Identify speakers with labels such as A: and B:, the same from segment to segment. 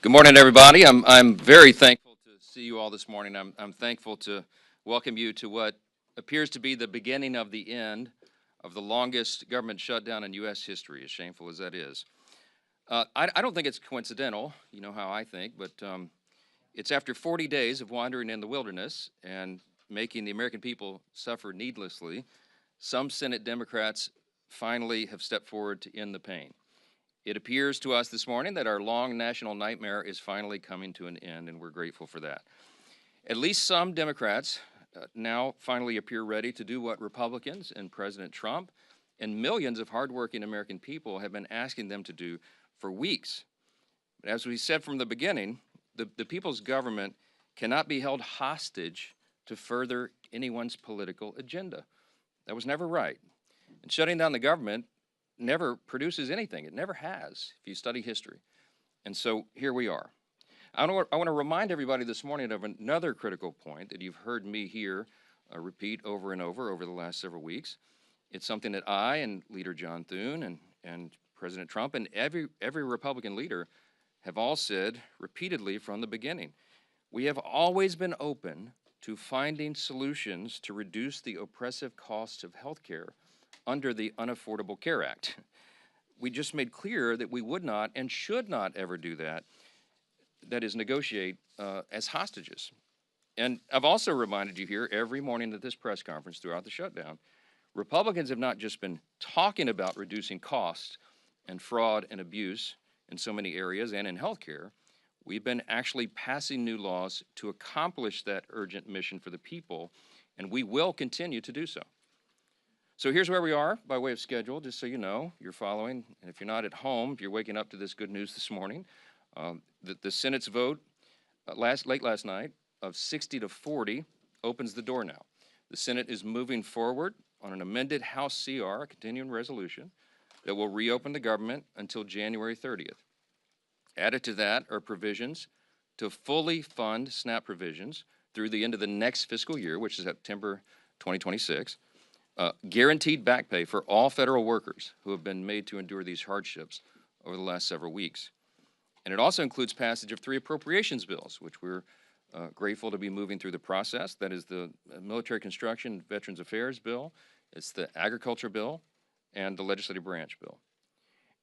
A: Good morning, everybody. I'm very thankful to see you all this morning. I'm thankful to welcome you to what appears to be the beginning of the end of the longest government shutdown in U.S. history, as shameful as that is. I don't think it's coincidental. You know how I think, but it's after 40 days of wandering in the wilderness and making the American people suffer needlessly. Some Senate Democrats finally have stepped forward to end the pain. It appears to us this morning that our long national nightmare is finally coming to an end, and we're grateful for that. At least some Democrats now finally appear ready to do what Republicans and President Trump and millions of hardworking American people have been asking them to do for weeks. But as we said from the beginning, the people's government cannot be held hostage to further anyone's political agenda. That was never right. And shutting down the government never produces anything. It never has, if you study history. And so here we are. I want to remind everybody this morning of another critical point that you've heard me here repeat over and over the last several weeks. It's something that I and Leader John Thune and President Trump and every Republican leader have all said repeatedly from the beginning. We have always been open to finding solutions to reduce the oppressive costs of health care under the Unaffordable Care Act. We just made clear that we would not and should not ever do that, that is, negotiate as hostages. And I've also reminded you here every morning at this press conference throughout the shutdown, Republicans have not just been talking about reducing costs and fraud and abuse in so many areas and in healthcare. We've been actually passing new laws to accomplish that urgent mission for the people, and we will continue to do so. So here's where we are by way of schedule, just so you know, you're following. And if you're not at home, if you're waking up to this good news this morning, the Senate's vote late last night of 60 to 40 opens the door now. The Senate is moving forward on an amended House CR, a continuing resolution, that will reopen the government until January 30th. Added to that are provisions to fully fund SNAP provisions through the end of the next fiscal year, which is September 2026. Guaranteed back pay for all federal workers who have been made to endure these hardships over the last several weeks. And it also includes passage of 3 appropriations bills, which we're grateful to be moving through the process. That is the Military Construction Veterans Affairs bill, it's the Agriculture bill, and the Legislative Branch bill.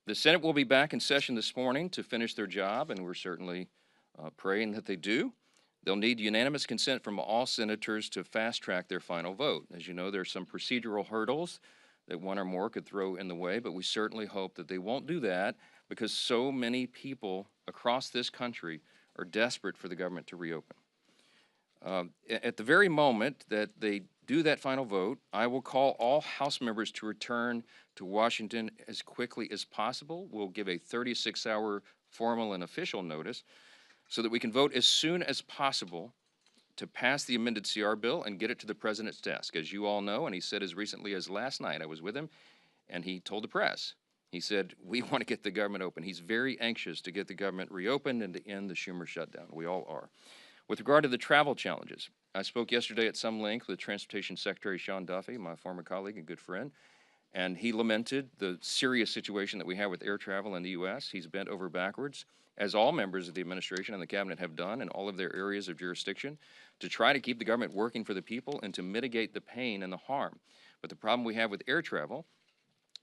A: The Senate will be back in session this morning to finish their job, and we're certainly praying that they do. They'll need unanimous consent from all senators to fast-track their final vote. As you know, there are some procedural hurdles that one or more could throw in the way, but we certainly hope that they won't do that because so many people across this country are desperate for the government to reopen. At the very moment that they do that final vote, I will call all House members to return to Washington as quickly as possible. We'll give a 36-hour formal and official notice so that we can vote as soon as possible to pass the amended CR bill and get it to the president's desk. As you all know, and he said as recently as last night, I was with him, and he told the press, he said, we want to get the government open. He's very anxious to get the government reopened and to end the Schumer shutdown. We all are. With regard to the travel challenges, I spoke yesterday at some length with Transportation Secretary Sean Duffy, my former colleague and good friend, and he lamented the serious situation that we have with air travel in the U.S. He's bent over backwards, as all members of the administration and the cabinet have done in all of their areas of jurisdiction, to try to keep the government working for the people and to mitigate the pain and the harm. But the problem we have with air travel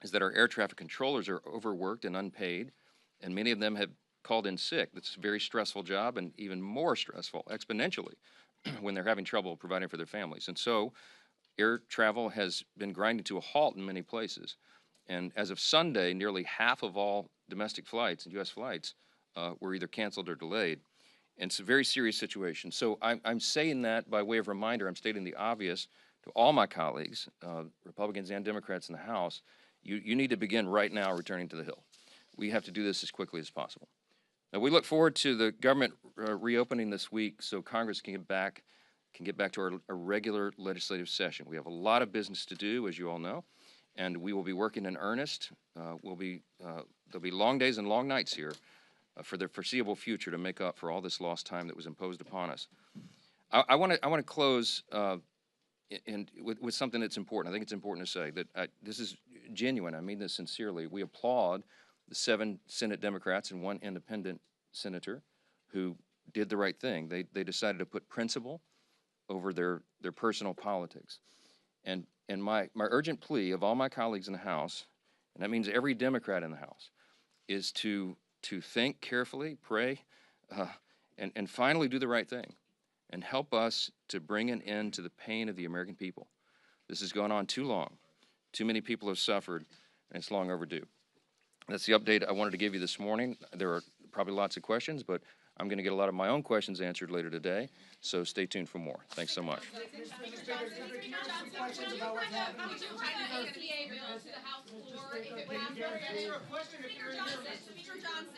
A: is that our air traffic controllers are overworked and unpaid, and many of them have called in sick. That's a very stressful job, and even more stressful exponentially when they're having trouble providing for their families. And so air travel has been grinding to a halt in many places. And as of Sunday, nearly half of all domestic flights, U.S. flights, were either canceled or delayed. And it's a very serious situation. So I'm saying that by way of reminder. I'm stating the obvious to all my colleagues, Republicans and Democrats in the House. You need to begin right now returning to the Hill. We have to do this as quickly as possible. Now, we look forward to the government reopening this week so Congress can get back to our regular legislative session. We have a lot of business to do, as you all know, and we will be working in earnest. There'll be long days and long nights here for the foreseeable future to make up for all this lost time that was imposed upon us. I want to close with something that's important. I think it's important to say that this is genuine. I mean this sincerely. We applaud the 7 Senate Democrats and 1 independent senator who did the right thing. They decided to put principle over their personal politics. And my urgent plea of all my colleagues in the House, and that means every Democrat in the House, is to think carefully, pray, and finally do the right thing and help us to bring an end to the pain of the American people. This has gone on too long. Too many people have suffered, and it's long overdue. That's the update I wanted to give you this morning. There are probably lots of questions, but I'm going to get a lot of my own questions answered later today, so stay tuned for more. Thanks so much.
B: Speaker Johnson.